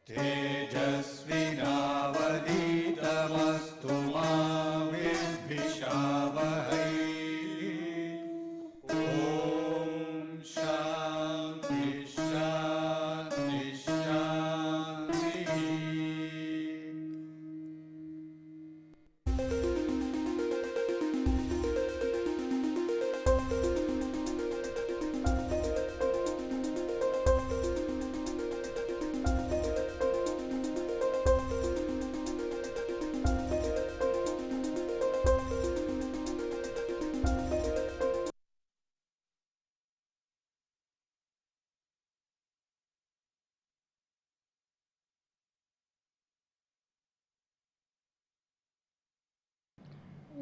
तेजस्विनावधीतमस्तु मा विद्विषावहै। ॐ शान्ति शान्ति शान्तिः।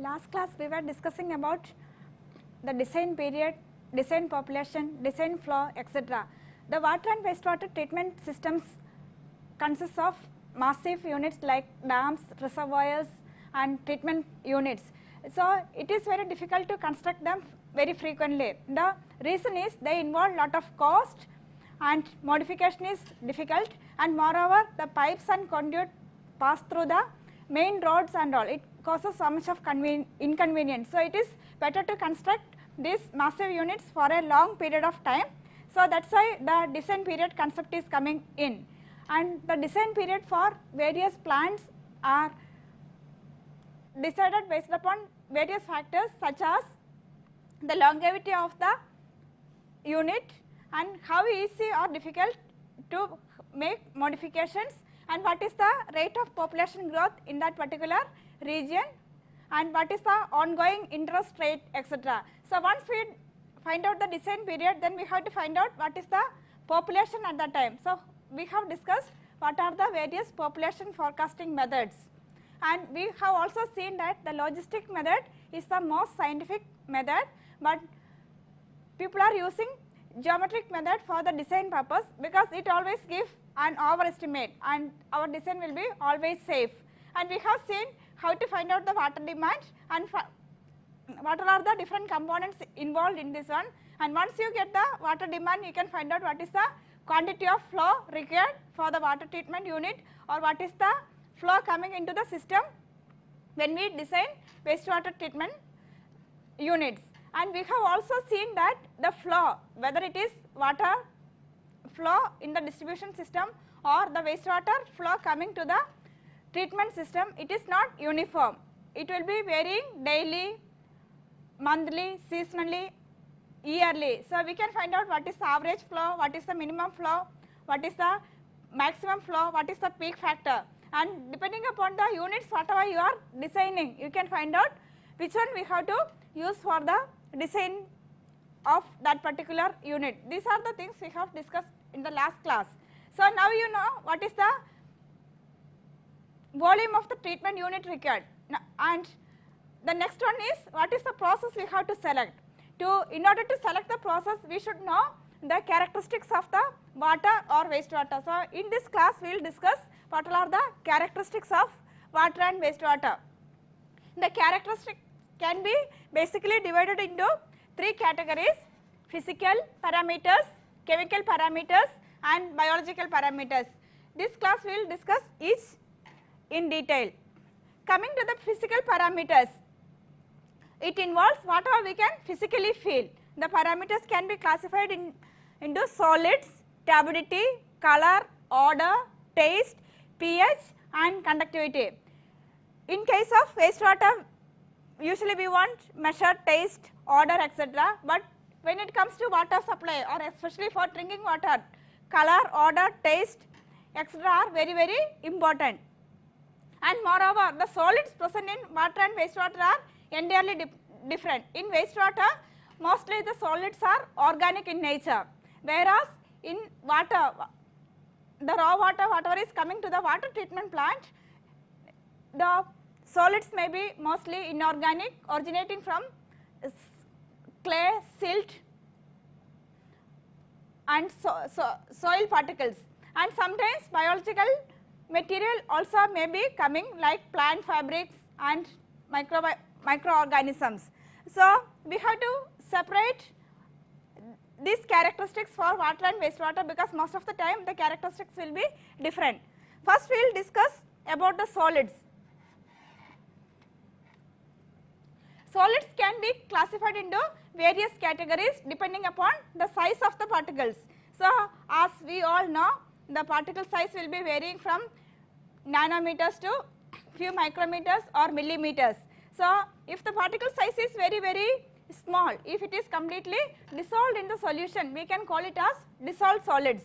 Last class we were discussing about the design period, design population, design flow, etc. The water and wastewater treatment systems consists of massive units like dams, reservoirs and treatment units. So it is very difficult to construct them very frequently. The reason is they involve lot of cost and modification is difficult, and moreover the pipes and conduit pass through the main roads and all. It causes so much of inconvenience. So it is better to construct these massive units for a long period of time. So that's why the design period concept is coming in, and the design period for various plants are decided based upon various factors such as the longevity of the unit and how easy or difficult to make modifications, and what is the rate of population growth in that particular region, and what is the ongoing interest rate, etc. So once we find out the design period, then we have to find out what is the population at that time. So we have discussed what are the various population forecasting methods, and we have also seen that the logistic method is the most scientific method, but people are using geometric method for the design purpose because it always gives an overestimate and our design will be always safe. And we have seen how to find out the water demand and what are the different components involved in this one, and once you get the water demand, you can find out what is the quantity of flow required for the water treatment unit, or what is the flow coming into the system when we design wastewater treatment units. And we have also seen that the flow, whether it is water flow in the distribution system or the wastewater flow coming to the treatment system, it is not uniform. It will be varying daily, monthly, seasonally, yearly. So we can find out what is the average flow, what is the minimum flow, what is the maximum flow, what is the peak factor, and depending upon the units whatever you are designing, you can find out which one we have to use for the design of that particular unit. These are the things we have discussed in the last class. So now you know what is the volume of the treatment unit required, and the next one is what is the process we have to select. In order to select the process, we should know the characteristics of the water or wastewater. So in this class we will discuss what are the characteristics of water and wastewater. The characteristics can be basically divided into three categories: physical parameters, chemical parameters and biological parameters. This class we will discuss each in detail. Coming to the physical parameters, it involves whatever we can physically feel. The parameters can be classified into solids, turbidity, color, odor, taste, pH and conductivity. In case of wastewater, usually we want measure taste, odor, etc. But when it comes to water supply or especially for drinking water, color, odor, taste, etc. are very, very important. And moreover, the solids present in water and wastewater are entirely different. In wastewater, mostly the solids are organic in nature, whereas in water, the raw water, whatever is coming to the water treatment plant, the solids may be mostly inorganic, originating from clay, silt and soil particles, and sometimes biological material also may be coming like plant fabrics and microorganisms. So we have to separate these characteristics for water and wastewater because most of the time the characteristics will be different. First we will discuss about the solids. Solids can be classified into various categories depending upon the size of the particles. So, as we all know, the particle size will be varying from nanometers to few micrometers or millimeters. So, if the particle size is very small, if it is completely dissolved in the solution, we can call it as dissolved solids.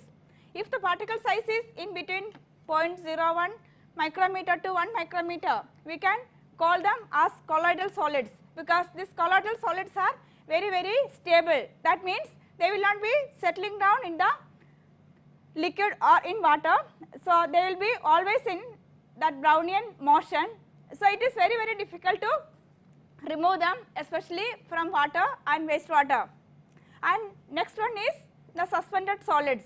If the particle size is in between 0.01 micrometer to 1 micrometer, we can call them as colloidal solids, because these colloidal solids are very stable. That means they will not be settling down in the liquid or in water. So, they will be always in that Brownian motion. So, it is very difficult to remove them, especially from water and wastewater. And next one is the suspended solids.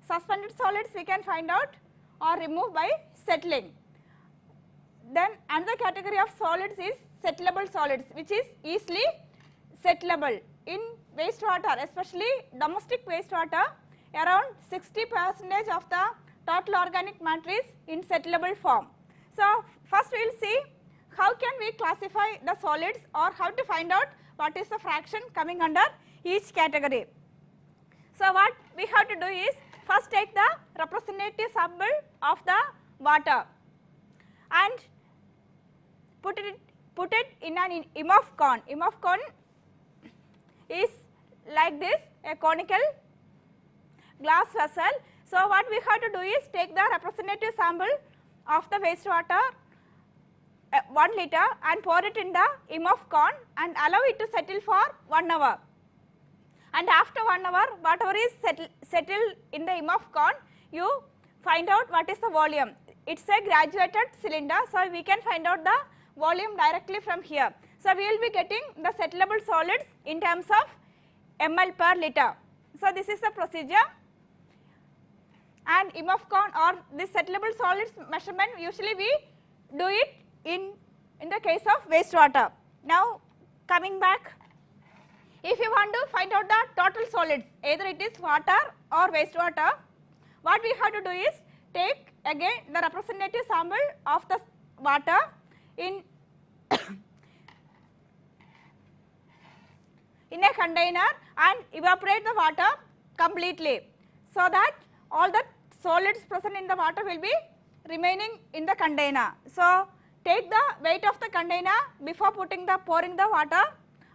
Suspended solids we can find out or remove by settling. Then another category of solids is settlable solids, which is easily settlable. In wastewater, especially domestic wastewater, around 60% of the total organic matter is in settlable form. So, first we will see how can we classify the solids or how to find out what is the fraction coming under each category. So, what we have to do is first take the representative sample of the water and put it in an IMOF cone. IMOF cone is like this, a conical glass vessel. So, what we have to do is take the representative sample of the wastewater 1 liter and pour it in the IMOF cone and allow it to settle for 1 hour. And after 1 hour, whatever is settled in the IMOF cone, you find out what is the volume. It is a graduated cylinder, so we can find out the volume directly from here. So, we will be getting the settlable solids in terms of ml per liter. So, this is the procedure, and IMOF cone or this settlable solids measurement usually we do it in the case of wastewater. Now, coming back, if you want to find out the total solids, either it is water or wastewater, what we have to do is take again the representative sample of the water in a container and evaporate the water completely, so that all the solids present in the water will be remaining in the container. So, take the weight of the container before pouring the water,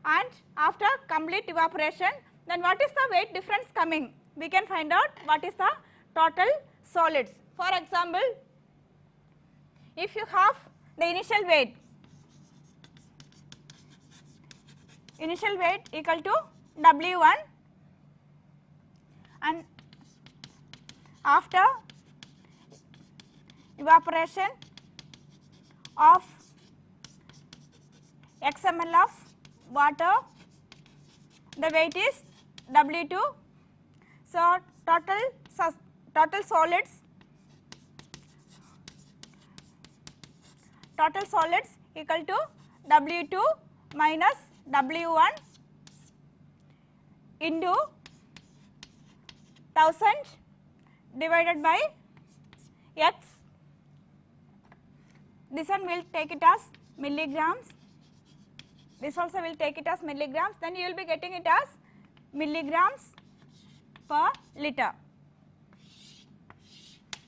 and after complete evaporation, then what is the weight difference coming? We can find out what is the total solids. For example, if you have the initial weight equal to W1, and after evaporation of x ml of water, the weight is W2. So, total solids equal to W2 minus W1 into 1000 divided by x. This one will take it as milligrams, this also will take it as milligrams, then you will be getting it as milligrams per liter.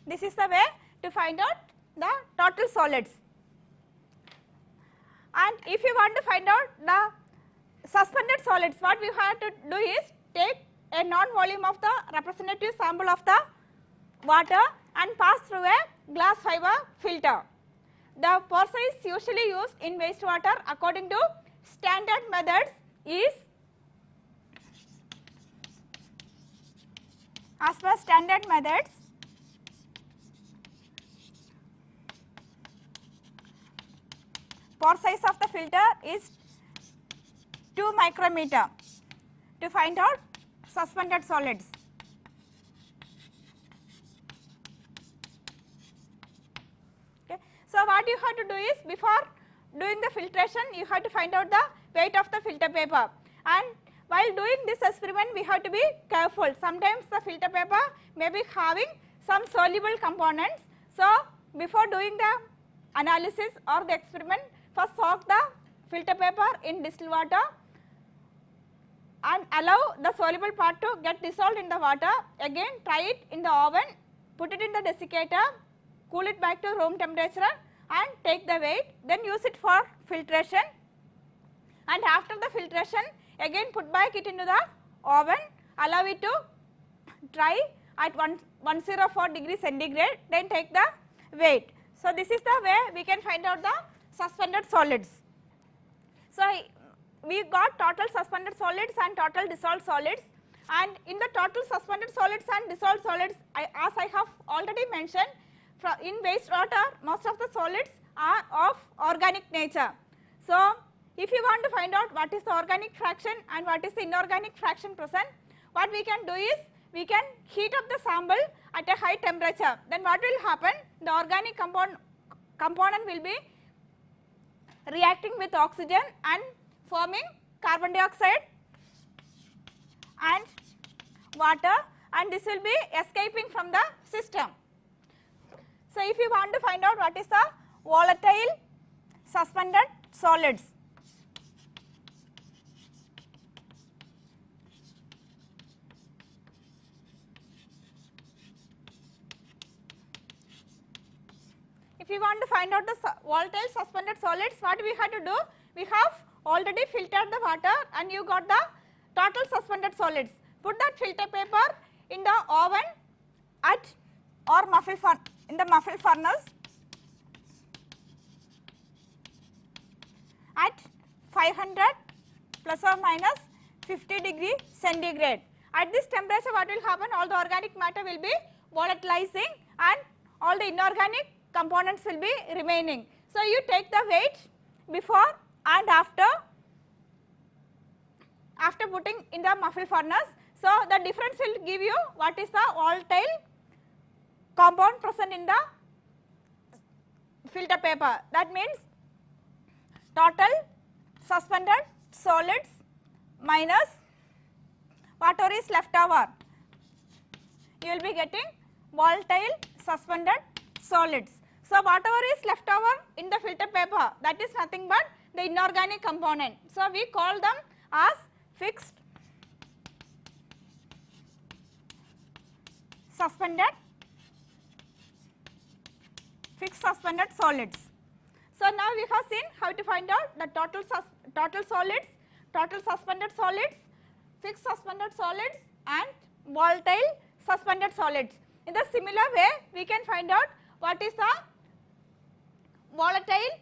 This is the way to find out the total solids. And if you want to find out the suspended solids, what we have to do is take a known volume of the representative sample of the water and pass through a glass fiber filter. The process usually used in wastewater according to standard methods is, as per standard methods, pore size of the filter is 2 micrometer to find out suspended solids. Okay. So, what you have to do is, before doing the filtration, you have to find out the weight of the filter paper, and while doing this experiment we have to be careful. Sometimes the filter paper may be having some soluble components, So, before doing the analysis or the experiment, first soak the filter paper in distilled water and allow the soluble part to get dissolved in the water. Again try it in the oven, put it in the desiccator, cool it back to room temperature and take the weight, then use it for filtration, and after the filtration again put back it into the oven, allow it to dry at 104 degrees centigrade, then take the weight. So, this is the way we can find out the suspended solids. So, we got total suspended solids and total dissolved solids, and in the total suspended solids and dissolved solids, as I have already mentioned, in wastewater most of the solids are of organic nature. So, if you want to find out what is the organic fraction and what is the inorganic fraction present, what we can do is we can heat up the sample at a high temperature. Then what will happen? The organic component will be reacting with oxygen and forming carbon dioxide and water, and this will be escaping from the system. So, if you want to find out what is the volatile suspended solids, if you want to find out the volatile suspended solids, what we have to do? We have already filtered the water and you got the total suspended solids. Put that filter paper in the oven at or in the muffle furnace at 500 plus or minus 50 degree centigrade. At this temperature what will happen? All the organic matter will be volatilizing and all the inorganic components will be remaining. So, you take the weight before and after putting in the muffle furnace. So, the difference will give you what is the volatile compound present in the filter paper. That means total suspended solids minus whatever is left over, you will be getting volatile suspended solids. So, whatever is left over in the filter paper, that is nothing but the inorganic component. So, we call them as fixed suspended solids. So, now we have seen how to find out the total solids, total suspended solids, fixed suspended solids and volatile suspended solids. In the similar way, we can find out what is the volatile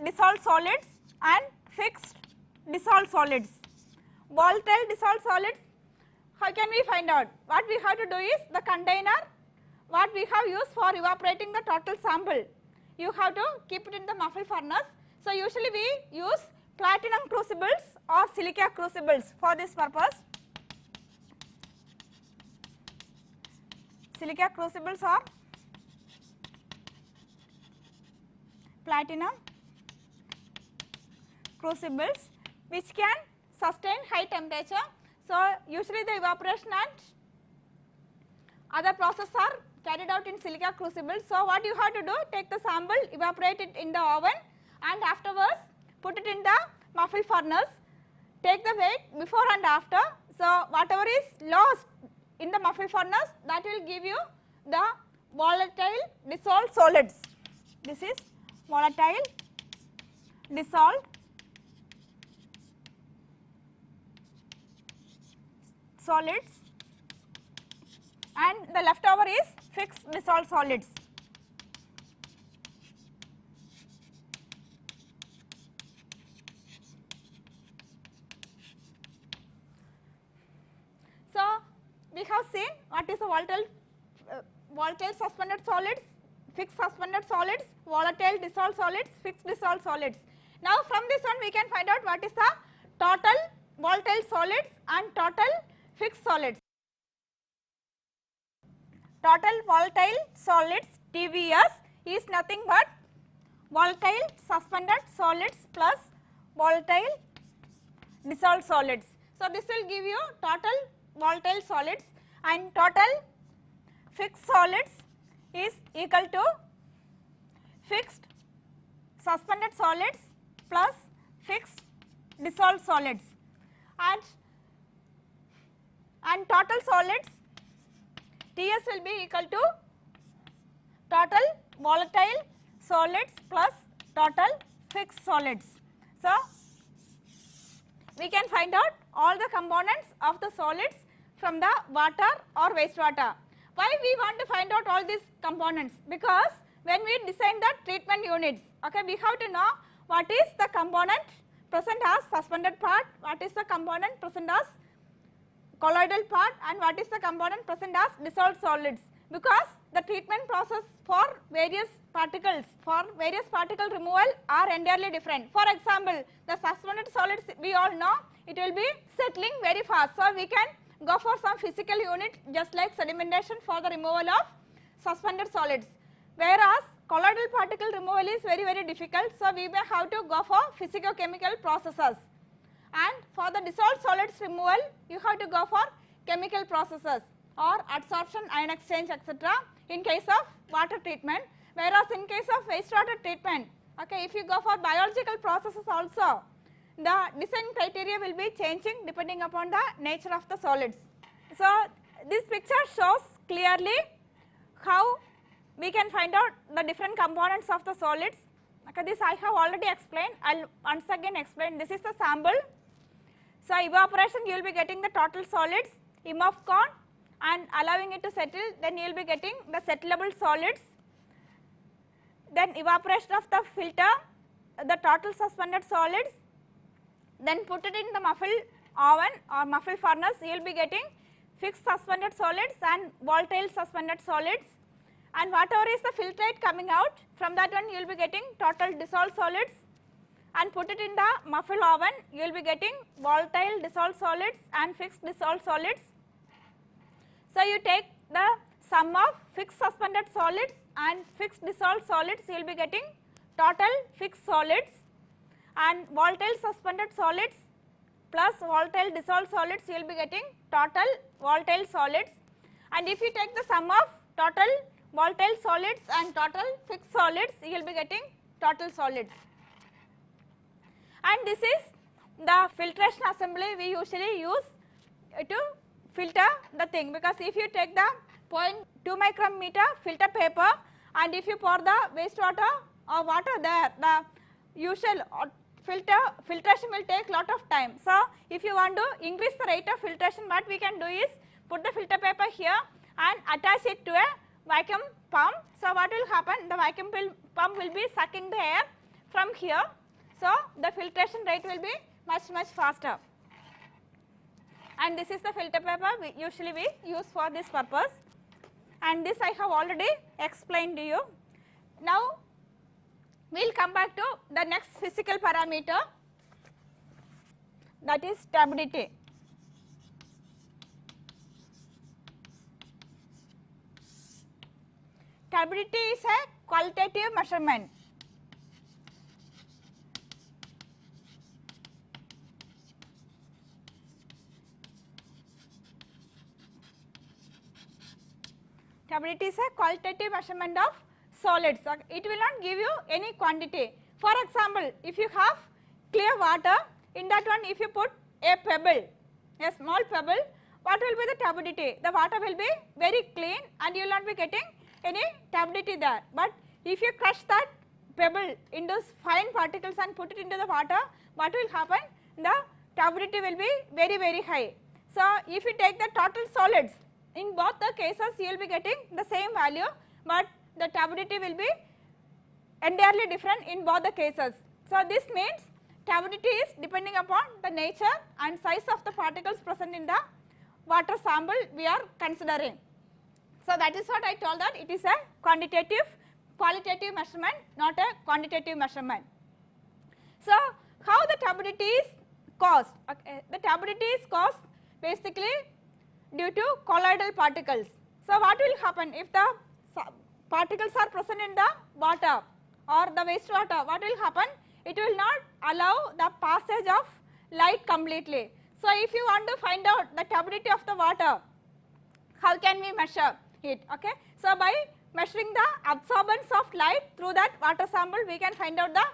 dissolved solids and fixed dissolved solids. Volatile dissolved solids, how can we find out? What we have to do is the container what we have used for evaporating the total sample, you have to keep it in the muffle furnace. So, usually we use platinum crucibles or silica crucibles for this purpose. Silica crucibles or platinum crucibles which can sustain high temperature. So, usually the evaporation and other processes are carried out in silica crucibles. So, what you have to do, take the sample, evaporate it in the oven and afterwards put it in the muffle furnace, take the weight before and after. So, whatever is lost in the muffle furnace, that will give you the volatile dissolved solids. This is volatile dissolved solids and the leftover is fixed dissolved solids. So, we have seen what is the volatile suspended solids, fixed suspended solids, volatile dissolved solids, fixed dissolved solids. Now, from this one we can find out what is the total volatile solids and total fixed solids. Total volatile solids TVS is nothing but volatile suspended solids plus volatile dissolved solids. So, this will give you total volatile solids and total fixed solids is equal to fixed suspended solids plus fixed dissolved solids, and total solids Ts will be equal to total volatile solids plus total fixed solids. So, we can find out all the components of the solids from the water or wastewater. Why we want to find out all these components? Because when we design the treatment units, okay, we have to know what is the component present as suspended part, what is the component present as colloidal part, and what is the component present as dissolved solids, because the treatment process for various particles, for various particle removal are entirely different. For example, the suspended solids we all know it will be settling very fast, so we can go for some physical unit just like sedimentation for the removal of suspended solids, whereas colloidal particle removal is very difficult, so we may have to go for physico-chemical processes, and for the dissolved solids removal you have to go for chemical processes or adsorption, ion exchange, etc. in case of water treatment, whereas in case of wastewater treatment, okay, if you go for biological processes also, the design criteria will be changing depending upon the nature of the solids. So, this picture shows clearly how we can find out the different components of the solids. Okay, this I have already explained, I will once again explain. This is the sample. So, evaporation you will be getting the total solids, immersion cone, and allowing it to settle, then you will be getting the settleable solids. Then evaporation of the filter, the total suspended solids, then put it in the muffle oven or muffle furnace, you will be getting fixed suspended solids and volatile suspended solids, and whatever is the filtrate coming out, from that one you will be getting total dissolved solids, and put it in the muffle oven, you will be getting volatile dissolved solids and fixed dissolved solids. So, you take the sum of fixed suspended solids and fixed dissolved solids, you will be getting total fixed solids, and volatile suspended solids plus volatile dissolved solids, you will be getting total volatile solids, and if you take the sum of total volatile solids and total fixed solids, you will be getting total solids. And this is the filtration assembly we usually use to filter the thing, because if you take the 0.2 micrometer filter paper and if you pour the wastewater or water there, the usual filtration will take lot of time. So, if you want to increase the rate of filtration, what we can do is put the filter paper here and attach it to a vacuum pump. So, what will happen? The vacuum pump will be sucking the air from here. So, the filtration rate will be much faster, and this is the filter paper usually we use for this purpose, and this I have already explained to you. Now, we will come back to the next physical parameter, that is turbidity. Turbidity is a qualitative measurement. Turbidity is a qualitative measurement of solids. It will not give you any quantity. For example, if you have clear water, in that one if you put a pebble, a small pebble, what will be the turbidity? The water will be very clean and you will not be getting any turbidity there. But if you crush that pebble into fine particles and put it into the water, what will happen? The turbidity will be very high. So, if you take the total solids, in both the cases you will be getting the same value, but the turbidity will be entirely different in both the cases. So, this means turbidity is depending upon the nature and size of the particles present in the water sample we are considering. So, that is what I told, that it is a quantitative qualitative measurement, not a quantitative measurement. So, how the turbidity is caused? Okay. The turbidity is caused basically due to colloidal particles. So, what will happen if the particles are present in the water or the wastewater? What will happen? It will not allow the passage of light completely. So, if you want to find out the turbidity of the water, how can we measure? heat. Okay. So, by measuring the absorbance of light through that water sample, we can find out the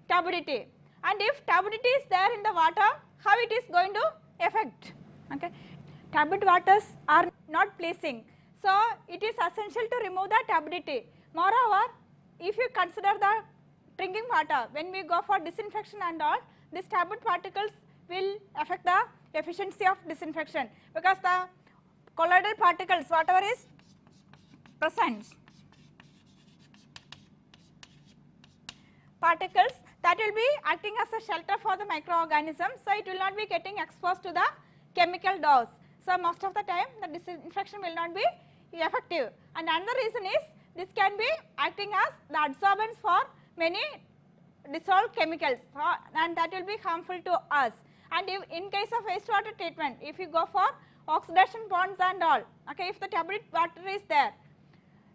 turbidity. And if turbidity is there in the water, how it is going to affect? Okay. Turbid waters are not pleasing. So, it is essential to remove the turbidity. Moreover, if you consider the drinking water, when we go for disinfection and all, these turbid particles will affect the efficiency of disinfection, because the colloidal particles, whatever is present, particles that will be acting as a shelter for the microorganisms, so it will not be getting exposed to the chemical dose. So, most of the time the disinfection will not be effective, and another reason is this can be acting as the adsorbents for many dissolved chemicals, and that will be harmful to us. And if in case of wastewater treatment, if you go for oxidation bonds and all, okay, if the turbid water is there,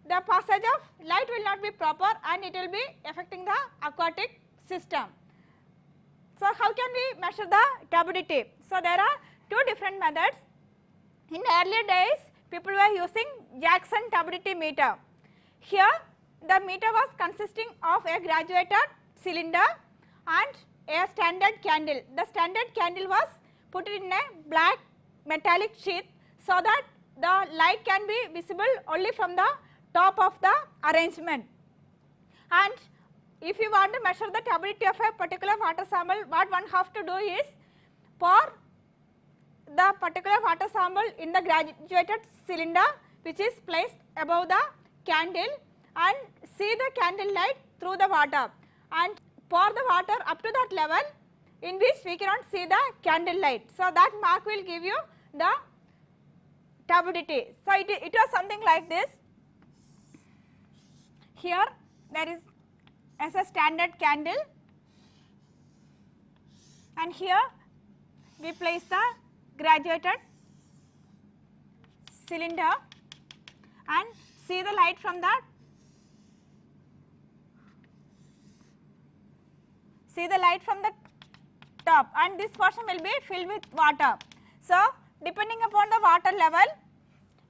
the passage of light will not be proper and it will be affecting the aquatic system. So, how can we measure the turbidity? So, there are two different methods. In earlier days, people were using Jackson turbidity meter. Here, the meter was consisting of a graduated cylinder and a standard candle. The standard candle was put in a black metallic sheath, so that the light can be visible only from the top of the arrangement. And if you want to measure the turbidity of a particular water sample, what one have to do is pour the particular water sample in the graduated cylinder which is placed above the candle, and see the candle light through the water, and pour the water up to that level in which we cannot see the candle light. So, that mark will give you the turbidity. So, it was something like this. Here there is as a standard candle, and here we place the graduated cylinder and see the light from the top, and this portion will be filled with water. So, depending upon the water level,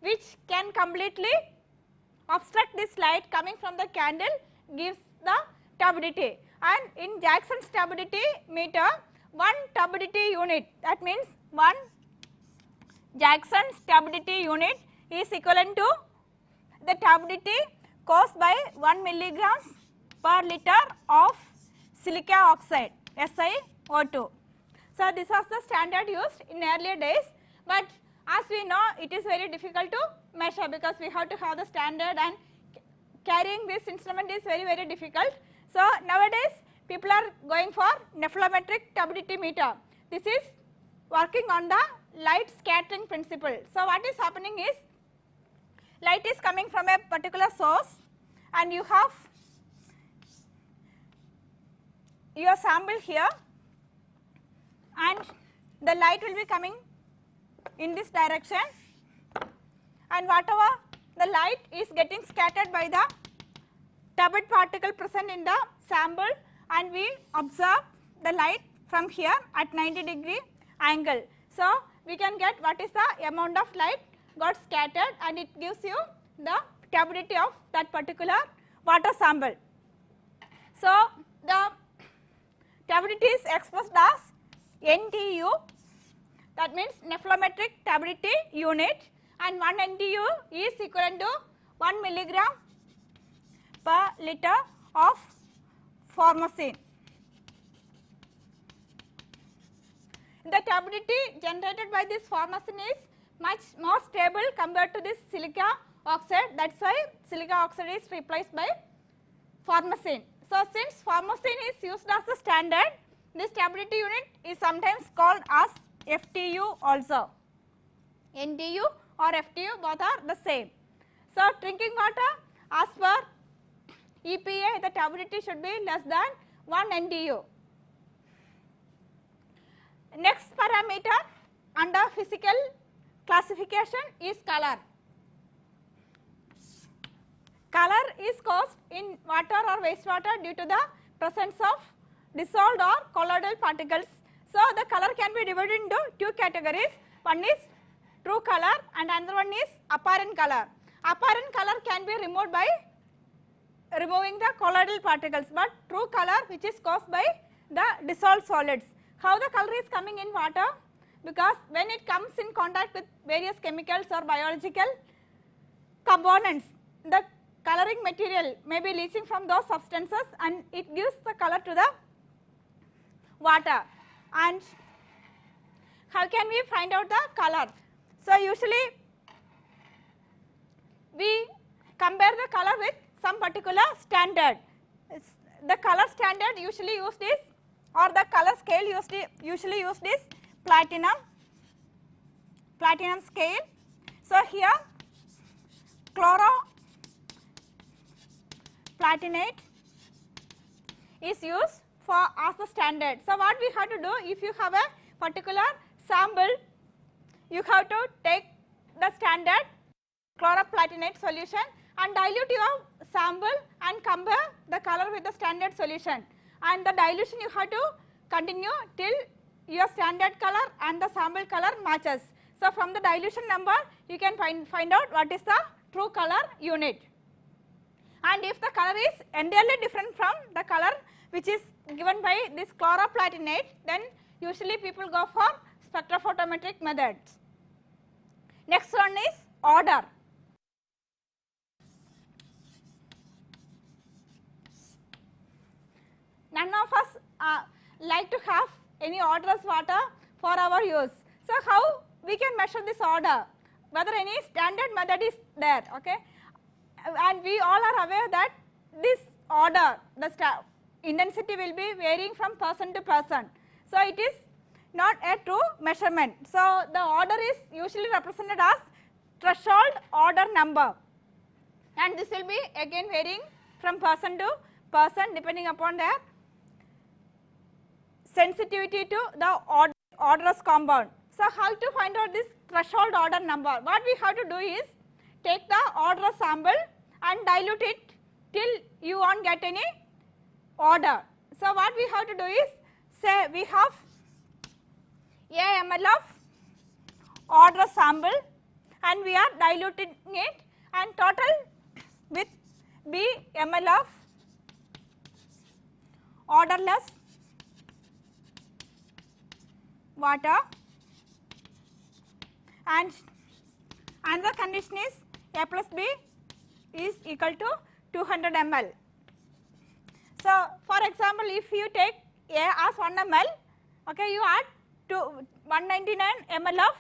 which can completely obstruct this light coming from the candle, gives the turbidity. And in Jackson's turbidity meter, one turbidity unit, that means one Jackson's turbidity unit is equivalent to the turbidity caused by 1 milligrams per liter of silica oxide, SiO2. So, this was the standard used in earlier days, but as we know, it is very difficult to measure, because we have to have the standard, and carrying this instrument is very difficult. So, nowadays people are going for nephelometric turbidity meter. This is working on the light scattering principle. So, what is happening is, light is coming from a particular source, and you have your sample here, and the light will be coming in this direction, and whatever the light is getting scattered by the turbid particle present in the sample, and we observe the light from here at 90-degree angle. So, we can get what is the amount of light got scattered, and it gives you the turbidity of that particular water sample. So, the turbidity is expressed as NTU, that means nephelometric turbidity unit, and 1 NTU is equivalent to 1 milligram per liter of formosine. The turbidity generated by this formosine is much more stable compared to this silica oxide. That is why silica oxide is replaced by formosine. So, since formosine is used as the standard, this turbidity unit is sometimes called as FTU also. NTU or FTU, both are the same. So, drinking water, as per EPA, the turbidity should be less than 1 NTU. Next parameter under physical classification is color. Color is caused in water or wastewater due to the presence of dissolved or colloidal particles. So, the color can be divided into two categories. One is true color and another one is apparent color. apparent color can be removed by removing the colloidal particles, but true color which is caused by the dissolved solids. How the color is coming in water? Because when it comes in contact with various chemicals or biological components, the coloring material may be leaching from those substances and it gives the color to the water. And how can we find out the color? So usually we compare the color with some particular standard. The color standard usually used is, or the color scale usually used is platinum scale. So here chloroplatinate is used for as the standard. So what we have to do, if you have a particular sample, you have to take the standard chloroplatinate solution and dilute your sample and compare the color with the standard solution, and the dilution you have to continue till your standard color and the sample color matches. So from the dilution number you can find out what is the true color unit, and if the color is entirely different from the color which is given by this chloroplatinate, then usually people go for spectrophotometric methods. Next one is odor. None of us like to have any odorless water for our use. So how we can measure this odor? Whether any standard method is there, okay? And we all are aware that this odor, the intensity will be varying from person to person. So it is not a true measurement. So the odor is usually represented as threshold odor number, and this will be again varying from person to person depending upon their sensitivity to the odorous compound. So how to find out this threshold odor number? What we have to do is take the odorous sample and dilute it till you won't get any odor. So what we have to do is, say we have a ml of odorous sample and we are diluting it, and total with b ml of odorless water, and another condition is A plus B is equal to 200 ml. So for example, if you take A as 1 ml, okay, you add to 199 ml of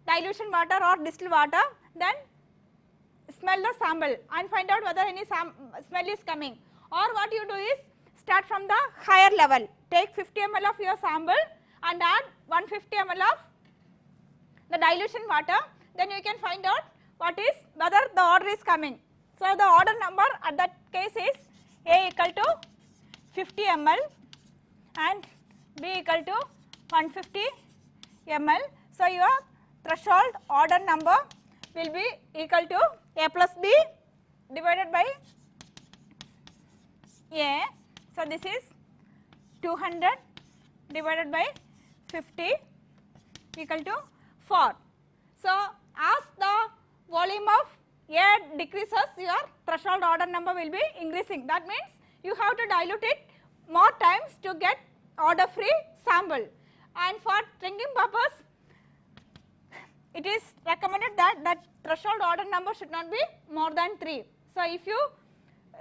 dilution water or distilled water, then smell the sample and find out whether any smell is coming. Or what you do is start from the higher level, take 50 ml of your sample and add 150 ml of the dilution water, then you can find out whether the odor is coming. So the odor number at that case is A equal to 50 ml and B equal to 150 ml. So your threshold odor number will be equal to A plus B divided by A. So this is 200 divided by 50 equal to 4. So as the volume of A decreases, your threshold odor number will be increasing. That means you have to dilute it more times to get odor free sample, and for drinking purpose it is recommended that the threshold odor number should not be more than 3. So if you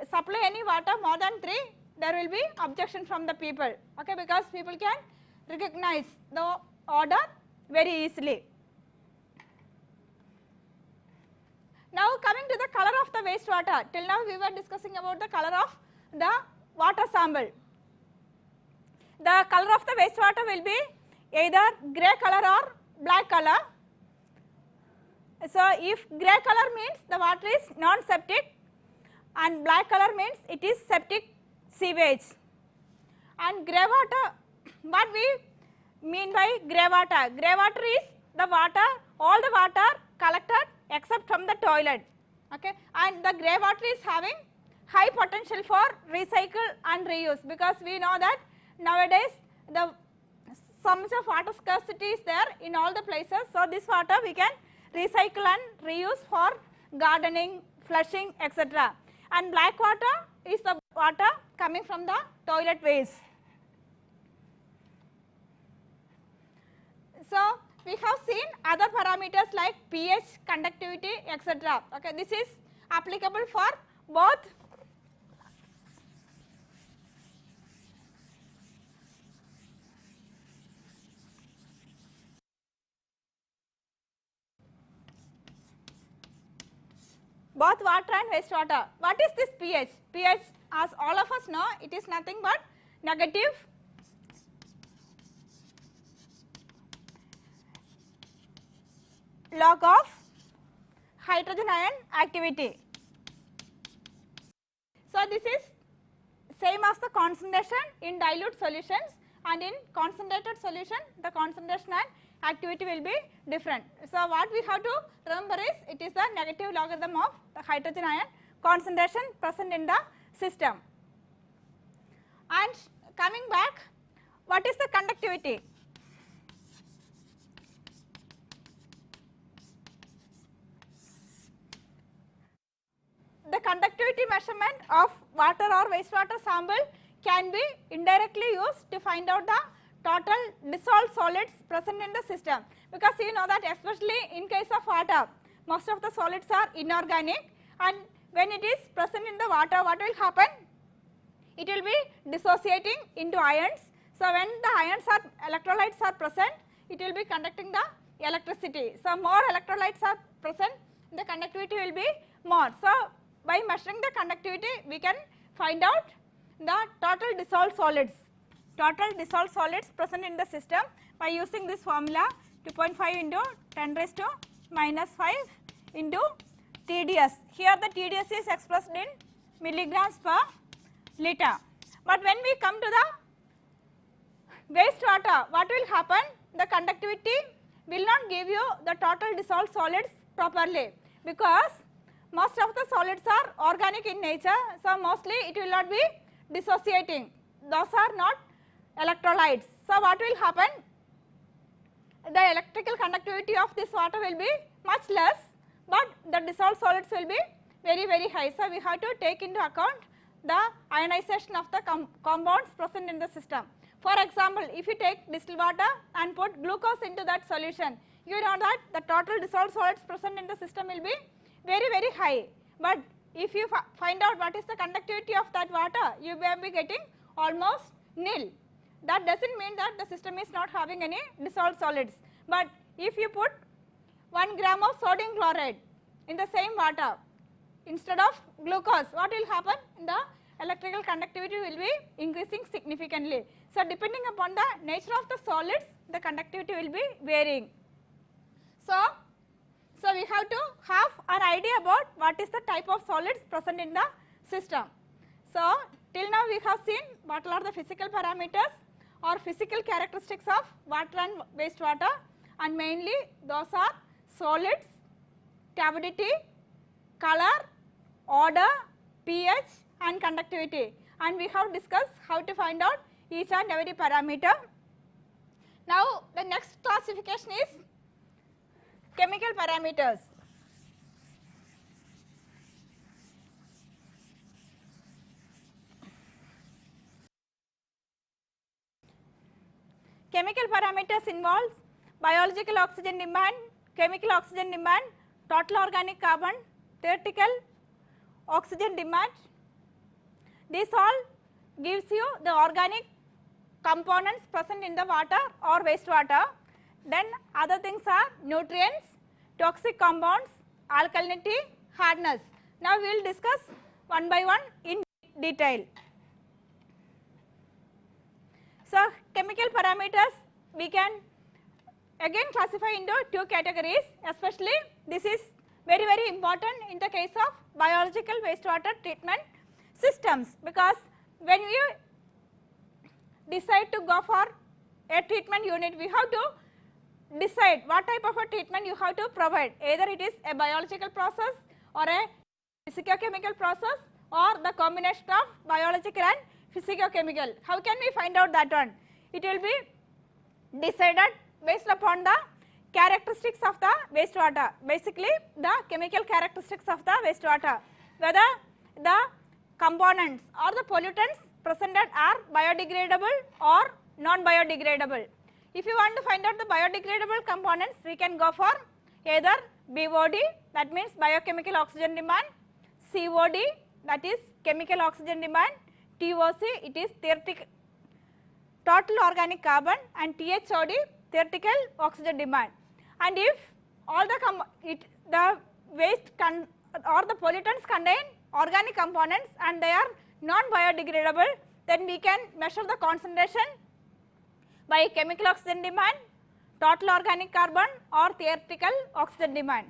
supply any water more than 3, there will be objection from the people, okay, because people can recognize the odor very easily. Now coming to the color of the wastewater, till now we were discussing about the color of the water sample. The color of the wastewater will be either grey color or black color. So if grey color means the water is non-septic and black color means it is septic sewage. And grey water, what we mean by grey water? Grey water is the water, all the water collected except from the toilet, okay, and the grey water is having high potential for recycle and reuse, because we know that nowadays so much of water scarcity is there in all the places. So this water we can recycle and reuse for gardening, flushing, etc. And black water is the water coming from the toilet waste. So, we have seen other parameters like pH, conductivity, etc. Okay, this is applicable for both water and wastewater. What is this pH? pH, as all of us know, it is nothing but negative log of hydrogen ion activity. So, this is same as the concentration in dilute solutions, and in concentrated solution the concentration and activity will be different. So, what we have to remember is it is the negative logarithm of the hydrogen ion concentration present in the system. And coming back, what is the conductivity? The conductivity measurement of water or wastewater sample can be indirectly used to find out the total dissolved solids present in the system, because you know that especially in case of water, most of the solids are inorganic, and when it is present in the water, what will happen? It will be dissociating into ions. So, when the ions are electrolytes are present, it will be conducting the electricity. So, more electrolytes are present, the conductivity will be more. So, by measuring the conductivity, we can find out the total dissolved solids present in the system by using this formula 2.5 into 10 raised to minus 5 into TDS. Here the TDS is expressed in milligrams per liter. But when we come to the wastewater, what will happen? The conductivity will not give you the total dissolved solids properly, because most of the solids are organic in nature. So, mostly it will not be dissociating, those are not electrolytes. So, what will happen? The electrical conductivity of this water will be much less, but the dissolved solids will be very high. So, we have to take into account the ionization of the compounds present in the system. For example, if you take distilled water and put glucose into that solution, you know that the total dissolved solids present in the system will be very high. But if you find out what is the conductivity of that water, you may be getting almost nil. That does not mean that the system is not having any dissolved solids. But if you put 1 gram of sodium chloride in the same water instead of glucose, what will happen? The electrical conductivity will be increasing significantly. So, depending upon the nature of the solids, the conductivity will be varying. So, we have to have an idea about what is the type of solids present in the system. So, till now we have seen what are the physical parameters or physical characteristics of water and wastewater, and mainly those are solids, turbidity, color, odor, pH and conductivity, and we have discussed how to find out each and every parameter. Now, the next classification is chemical parameters. Chemical parameters involves biological oxygen demand, chemical oxygen demand, total organic carbon, theoretical oxygen demand. This all gives you the organic components present in the water or wastewater. Then other things are nutrients, toxic compounds, alkalinity, hardness. Now we will discuss one by one in detail. So, chemical parameters we can again classify into two categories, especially this is very important in the case of biological wastewater treatment systems, because when we decide to go for a treatment unit, we have to decide what type of a treatment you have to provide, either it is a biological process or a physicochemical process or the combination of biological and physicochemical. How can we find out that one? It will be decided based upon the characteristics of the wastewater, basically the chemical characteristics of the wastewater, whether the components or the pollutants presented are biodegradable or non-biodegradable. If you want to find out the biodegradable components, we can go for either BOD, that means biochemical oxygen demand, COD, that is chemical oxygen demand, TOC, it is theoretical total organic carbon, and THOD, theoretical oxygen demand. And if all the waste or the pollutants contain organic components and they are non-biodegradable, then we can measure the concentration by chemical oxygen demand, total organic carbon, or theoretical oxygen demand.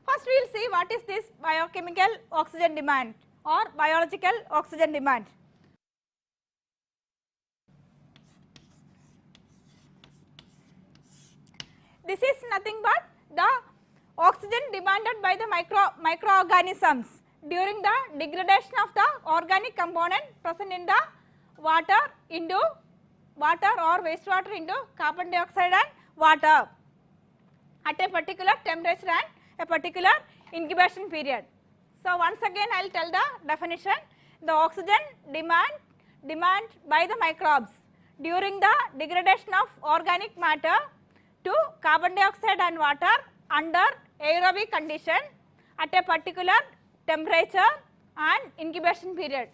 First we will see what is this biochemical oxygen demand or biological oxygen demand. This is nothing but the oxygen demanded by the microorganisms during the degradation of the organic component present in the water or wastewater into carbon dioxide and water at a particular temperature and a particular incubation period. So once again I will tell the definition. The oxygen demand by the microbes during the degradation of organic matter to carbon dioxide and water under aerobic condition at a particular temperature and incubation period.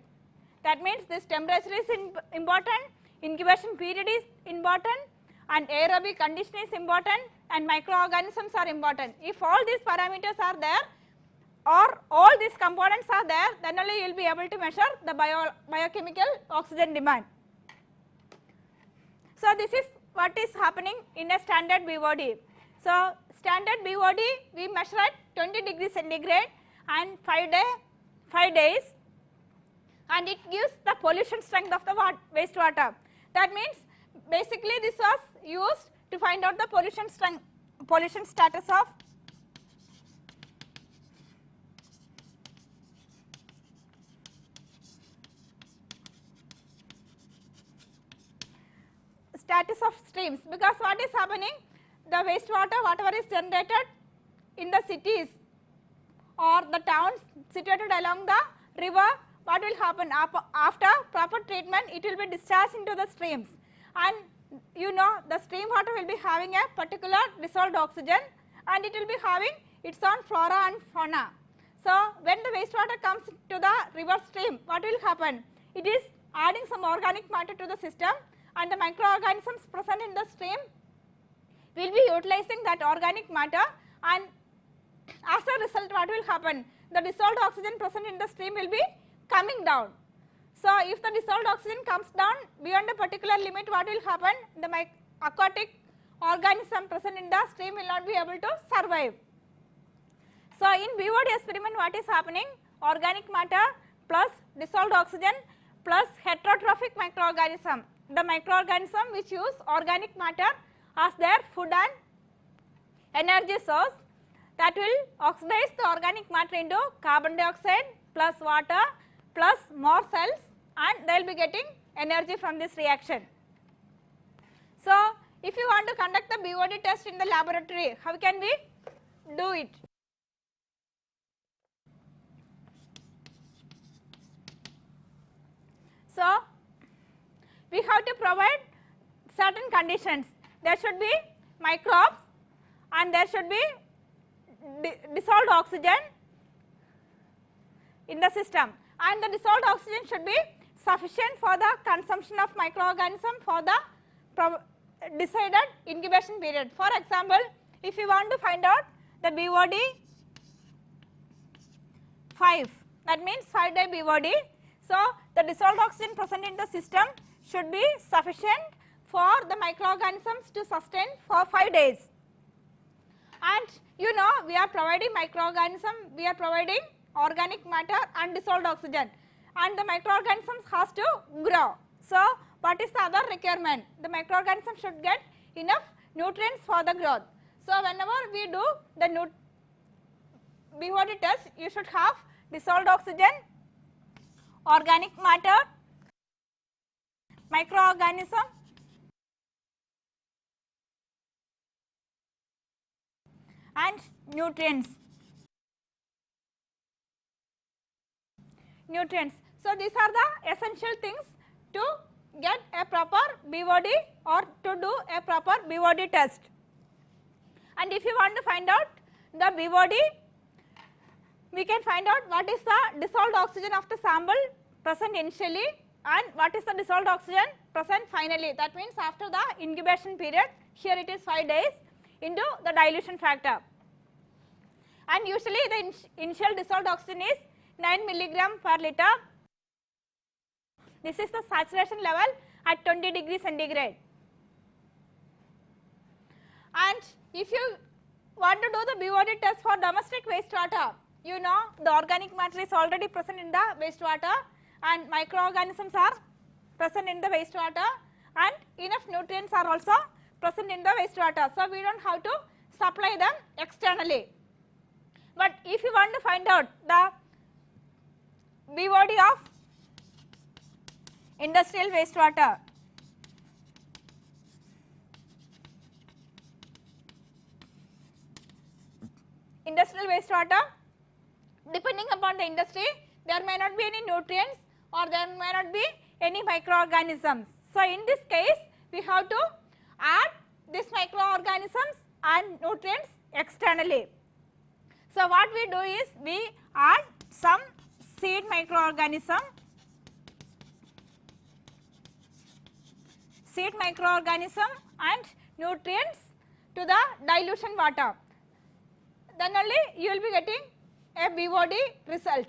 That means this temperature is important, incubation period is important, and aerobic condition is important, and microorganisms are important. If all these parameters are there or all these components are there, then only you will be able to measure the biochemical oxygen demand. So this is what is happening in a standard BOD. So standard BOD we measure at 20 degrees centigrade and 5 days, and it gives the pollution strength of the wastewater. That means basically this was used to find out the pollution status of streams, because what is happening, the wastewater whatever is generated in the cities or the towns situated along the river, what will happen after proper treatment, it will be discharged into the streams, and you know the stream water will be having a particular dissolved oxygen and it will be having its own flora and fauna. So when the wastewater comes to the river stream, what will happen, it is adding some organic matter to the system, and the microorganisms present in the stream will be utilizing that organic matter, and as a result what will happen, the dissolved oxygen present in the stream will be coming down. So if the dissolved oxygen comes down beyond a particular limit, what will happen, the aquatic organism present in the stream will not be able to survive. So in BOD experiment what is happening, organic matter plus dissolved oxygen plus heterotrophic microorganism, the microorganism which use organic matter as their food and energy source, that will oxidize the organic matter into carbon dioxide plus water plus more cells, and they will be getting energy from this reaction. So if you want to conduct the BOD test in the laboratory, how can we do it? So we have to provide certain conditions. There should be microbes and there should be dissolved oxygen in the system, and the dissolved oxygen should be sufficient for the consumption of microorganism for the decided incubation period. For example, if you want to find out the BOD 5, that means 5-day BOD, so the dissolved oxygen present in the system should be sufficient for the microorganisms to sustain for 5 days. And you know we are providing we are providing organic matter and dissolved oxygen, and the microorganisms has to grow. So what is the other requirement? The microorganism should get enough nutrients for the growth. So whenever we do the BOD test, you should have dissolved oxygen, organic matter, microorganism and nutrients. So, these are the essential things to get a proper BOD or to do a proper BOD test. And if you want to find out the BOD, we can find out what is the dissolved oxygen of the sample present initially and what is the dissolved oxygen present finally. That means after the incubation period, here it is 5 days into the dilution factor. And usually the initial dissolved oxygen is 9 milligram per liter. This is the saturation level at 20 degrees centigrade. And if you want to do the BOD test for domestic wastewater, you know the organic matter is already present in the wastewater and microorganisms are present in the wastewater and enough nutrients are also present in the wastewater. So, we do not have to supply them externally. But if you want to find out the BOD of industrial wastewater, depending upon the industry, there may not be any nutrients or there may not be any microorganisms. So, in this case, we have to add these microorganisms and nutrients externally. So, what we do is we add some seed microorganism and nutrients to the dilution water. Then only you will be getting a BOD result.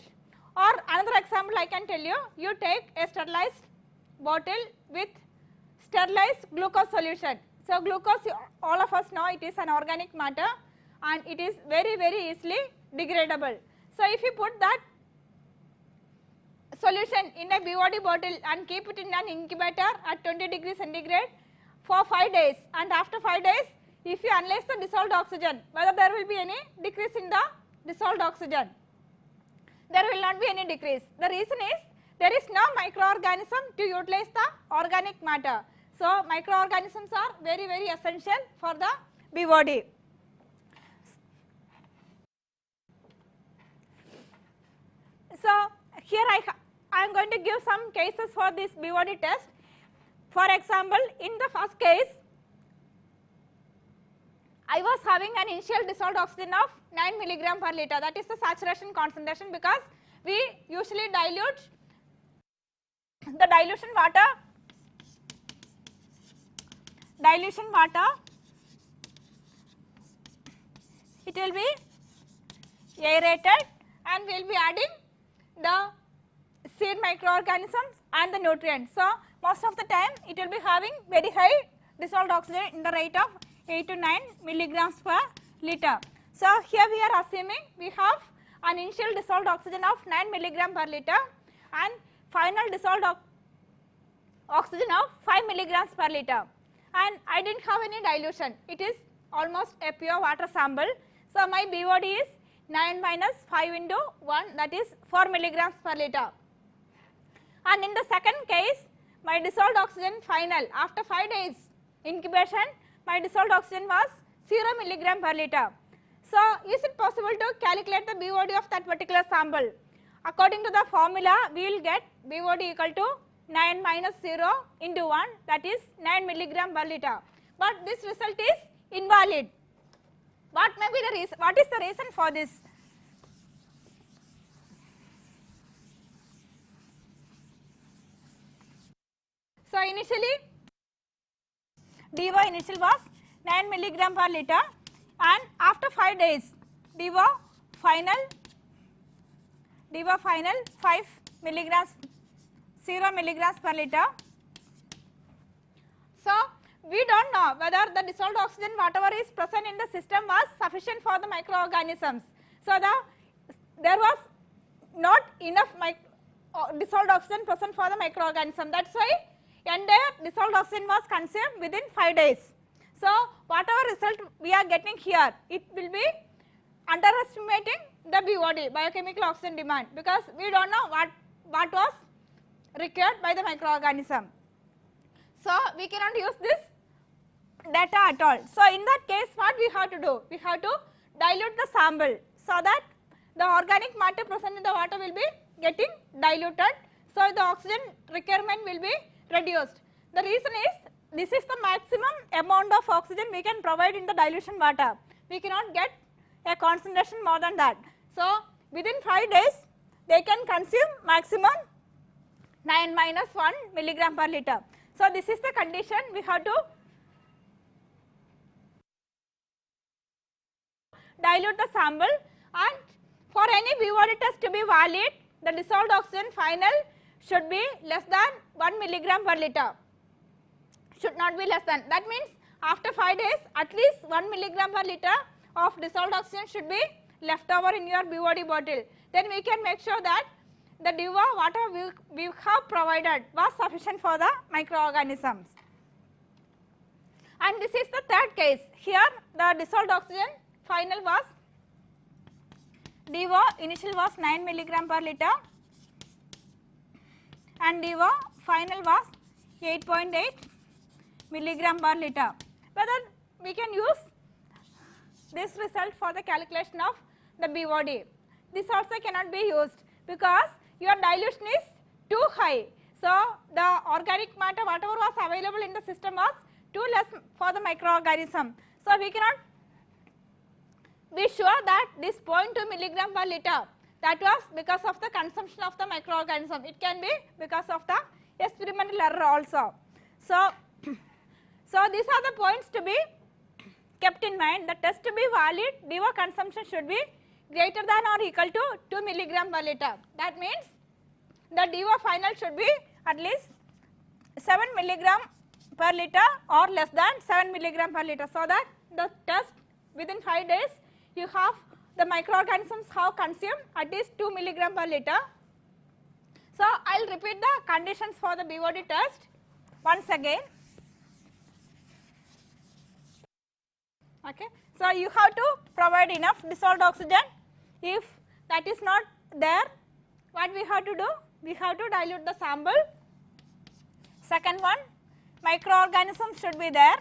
Or another example I can tell you, you take a sterilized bottle with sterilized glucose solution. So, glucose, all of us know it is an organic matter and it is very easily degradable. So, if you put that solution in a BOD bottle and keep it in an incubator at 20 degrees centigrade for 5 days, and after 5 days if you analyze the dissolved oxygen, whether there will be any decrease in the dissolved oxygen, there will not be any decrease. The reason is there is no microorganism to utilize the organic matter. So, microorganisms are very essential for the BOD. So, here I am going to give some cases for this BOD test. For example, in the first case, I was having an initial dissolved oxygen of 9 milligram per liter, that is the saturation concentration, because we usually dilute the dilution water, it will be aerated and we will be adding the seed microorganisms and the nutrients. So, most of the time it will be having very high dissolved oxygen in the rate of 8 to 9 milligrams per liter. So, here we are assuming we have an initial dissolved oxygen of 9 milligram per liter and final dissolved oxygen of 5 milligrams per liter, and I did not have any dilution, it is almost a pure water sample. So, my BOD is 9 minus 5 into 1, that is 4 milligrams per liter. And in the second case, my dissolved oxygen final after 5 days incubation, my dissolved oxygen was 0 milligram per liter. So, is it possible to calculate the BOD of that particular sample? According to the formula, we will get BOD equal to 9 minus 0 into 1, that is 9 milligram per liter. But this result is invalid. What may be the reason? What is the reason for this? So, initially DO initial was 9 milligram per liter and after 5 days DO final 5 milligrams 0 milligrams per liter. So, we do not know whether the dissolved oxygen whatever is present in the system was sufficient for the microorganisms. So, there was not enough dissolved oxygen present for the microorganism, that is why entire dissolved oxygen was consumed within 5 days. So, whatever result we are getting here, it will be underestimating the BOD, biochemical oxygen demand, because we do not know what was required by the microorganism. So, we cannot use this data at all. So, in that case what we have to do? We have to dilute the sample so that the organic matter present in the water will be getting diluted. So, the oxygen requirement will be reduced. The reason is this is the maximum amount of oxygen we can provide in the dilution water. We cannot get a concentration more than that. So, within 5 days they can consume maximum 9 minus 1 milligram per liter. So, this is the condition we have to dilute the sample, and for any BOD test to be valid, the dissolved oxygen final should be less than 1 milligram per liter, should not be less than. That means after 5 days at least 1 milligram per liter of dissolved oxygen should be left over in your BOD bottle. Then we can make sure that the DIVA water we have provided was sufficient for the microorganisms. And this is the third case. Here the dissolved oxygen final was DIVA initial was 9 milligram per liter and DIVA final was 8.8 milligram per liter. Whether we can use this result for the calculation of the BOD. This also cannot be used because your dilution is too high. So, the organic matter whatever was available in the system was too less for the microorganism. So, we cannot be sure that this 0.2 milligram per liter, that was because of the consumption of the microorganism. It can be because of the experimental error also. So, these are the points to be kept in mind. The test to be valid, DIVA consumption should be greater than or equal to 2 milligram per liter. That means the DIVA final should be at least 7 milligram per liter or less than 7 milligram per liter, so that the test within 5 days you have the microorganisms have consumed at least 2 milligram per liter. So, I will repeat the conditions for the BOD test once again. Okay. So, you have to provide enough dissolved oxygen. If that is not there, what we have to do? We have to dilute the sample. Second one, microorganisms should be there.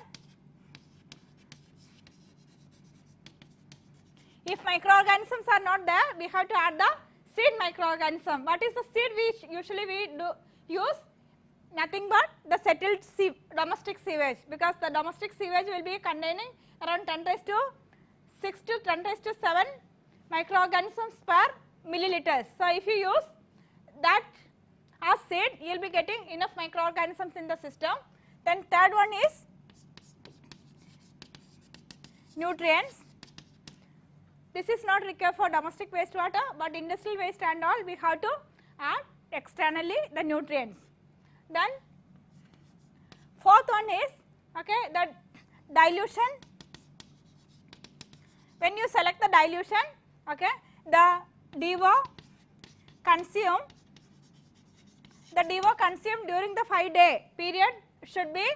If microorganisms are not there, we have to add the seed microorganism. What is the seed we usually do use? Nothing but the settled domestic sewage, because the domestic sewage will be containing around 10 raised to 6 to 10 raised to 7 microorganisms per milliliters. So, if you use that as seed, you will be getting enough microorganisms in the system. Then third one is nutrients. This is not required for domestic wastewater, but industrial waste and all we have to add externally the nutrients. Then fourth one is the dilution. When you select the dilution, the DIVA consumed during the 5-day period should be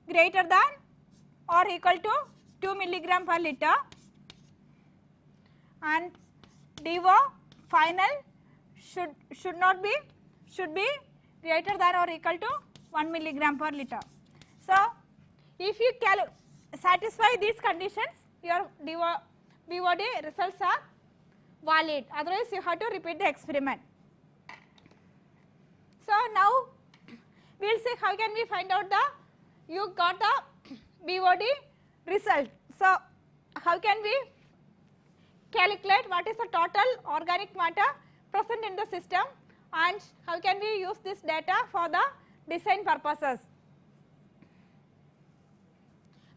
greater than or equal to 2 milligram per liter, and DIVA final should be greater than or equal to 1 milligram per liter. So, if you satisfy these conditions, your BOD results are valid, otherwise you have to repeat the experiment. So, now we will see how can we find out you got the BOD result. So, how can we calculate what is the total organic matter present in the system, and how can we use this data for the design purposes.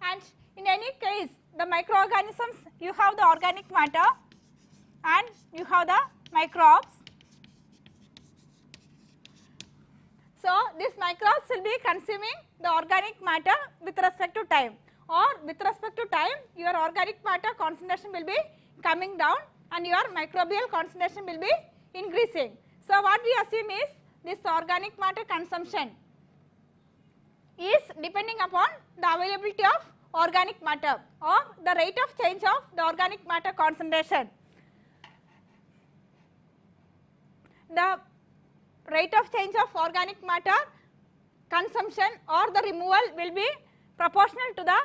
And in any case, the microorganisms, you have the organic matter and you have the microbes. So, these microbes will be consuming the organic matter with respect to time, or with respect to time your organic matter concentration will be coming down and your microbial concentration will be increasing. So, what we assume is this organic matter consumption is depending upon the availability of organic matter or the rate of change of the organic matter concentration. The rate of change of organic matter consumption or the removal will be proportional to the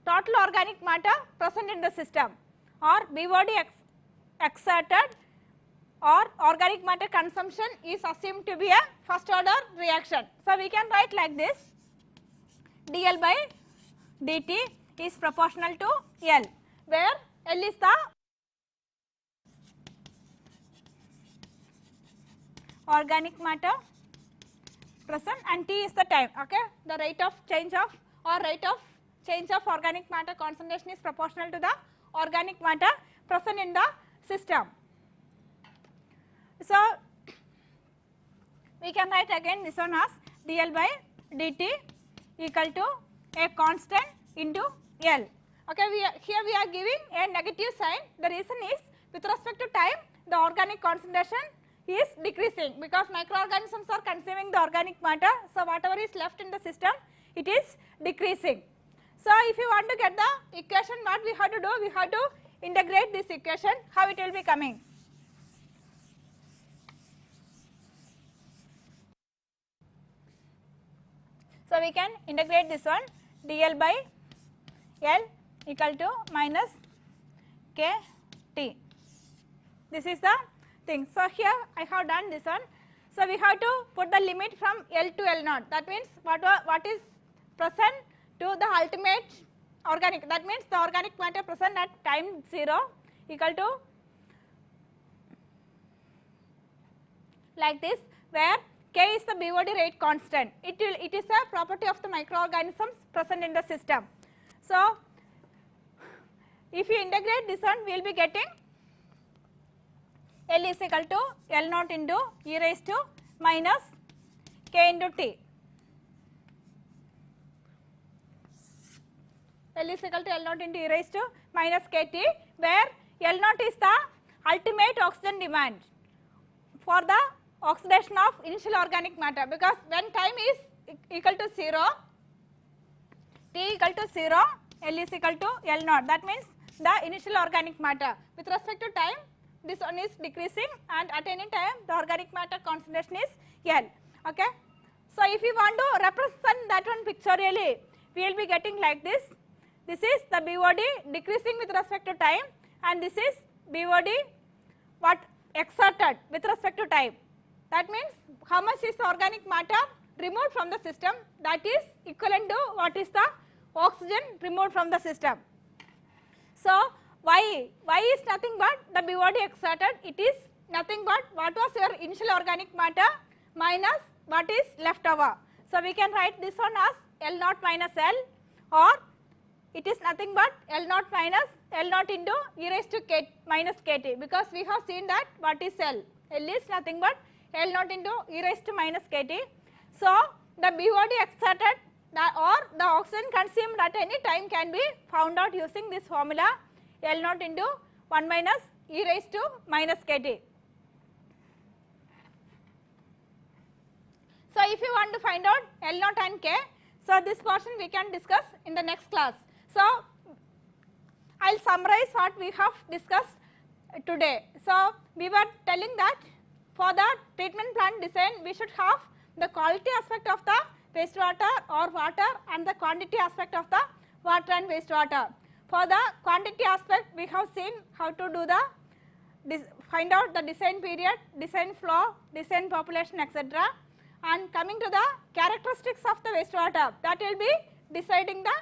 total organic matter present in the system. or BOD exerted or organic matter consumption is assumed to be a first order reaction. So, we can write like this, dl by dt is proportional to L, where L is the organic matter present and T is the time. Okay, the rate of change of organic matter concentration is proportional to the organic matter present in the system. So, we can write again this one as dl by dt equal to a constant into L. Okay, here we are giving a negative sign. The reason is with respect to time the organic concentration is decreasing because microorganisms are consuming the organic matter. So, whatever is left in the system, it is decreasing. So, if you want to get the equation, what we have to do? We have to integrate this equation, how it will be coming. So, we can integrate this one, dl by L equal to minus kT. This is the thing. So, here I have done this one. So, we have to put the limit from L to L naught. That means what is present to the ultimate organic, that means the organic matter present at time 0 equal to like this, where K is the BOD rate constant. It is a property of the microorganisms present in the system. So, if you integrate this one, we will be getting L is equal to L naught into e raised to minus K into T. L is equal to L naught into e raised to minus KT, where L naught is the ultimate oxygen demand for the oxidation of initial organic matter, because when time is equal to 0, T equal to 0, L is equal to L naught. That means the initial organic matter. With respect to time, this one is decreasing, and at any time the organic matter concentration is L. Okay. So, if you want to represent that one pictorially, we will be getting like this. This is the BOD decreasing with respect to time, and this is BOD what exerted with respect to time. That means how much is the organic matter removed from the system, that is equivalent to what is the oxygen removed from the system. So, Y is nothing but the BOD exerted, it is nothing but what was your initial organic matter minus what is left over. So, we can write this one as L naught minus L, or it is nothing but L naught minus L naught into e raised to K minus KT, because we have seen that what is L. L is nothing but L naught into e raised to minus KT. So, the BOD exerted or the oxygen consumed at any time can be found out using this formula L naught into 1 minus e raised to minus KT. So, if you want to find out L naught and K, so this portion we can discuss in the next class. So, I will summarize what we have discussed today. So, we were telling that for the treatment plant design, we should have the quality aspect of the wastewater or water and the quantity aspect of the water and wastewater. For the quantity aspect, we have seen how to do the find out the design period, design flow, design population, etc. And coming to the characteristics of the wastewater, that will be deciding the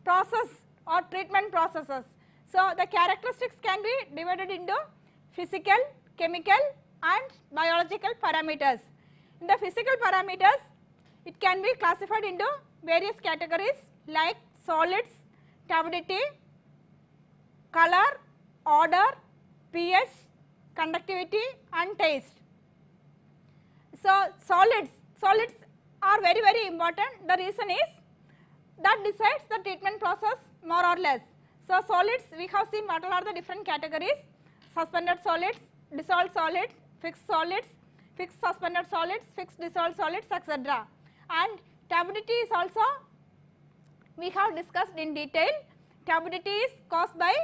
process or treatment processes. So, the characteristics can be divided into physical, chemical and biological parameters. In the physical parameters, it can be classified into various categories like solids, turbidity, color, odor, pH, conductivity and taste. So, solids are very important. The reason is that decides the treatment process more or less. So, solids, we have seen what are the different categories: suspended solids, dissolved solids, fixed suspended solids, fixed dissolved solids, etc. And turbidity is also we have discussed in detail. Turbidity is caused by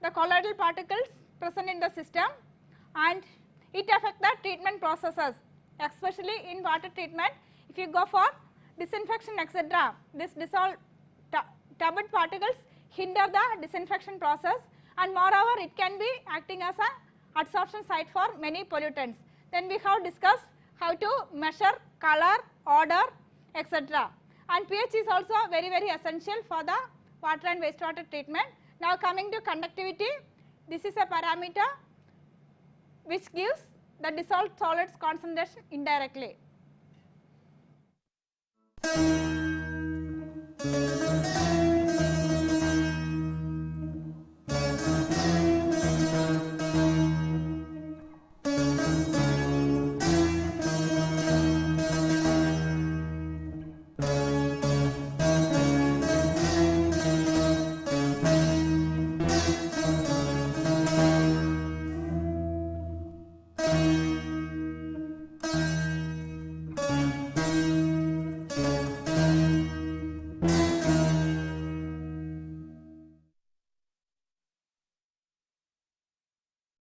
the colloidal particles present in the system, and it affects the treatment processes, especially in water treatment. If you go for disinfection, etc., this dissolved turbid particles hinder the disinfection process, and moreover it can be acting as a adsorption site for many pollutants. Then we have discussed how to measure color, odor, etc. And pH is also very essential for the water and wastewater treatment. Now coming to conductivity, this is a parameter which gives the dissolved solids concentration indirectly.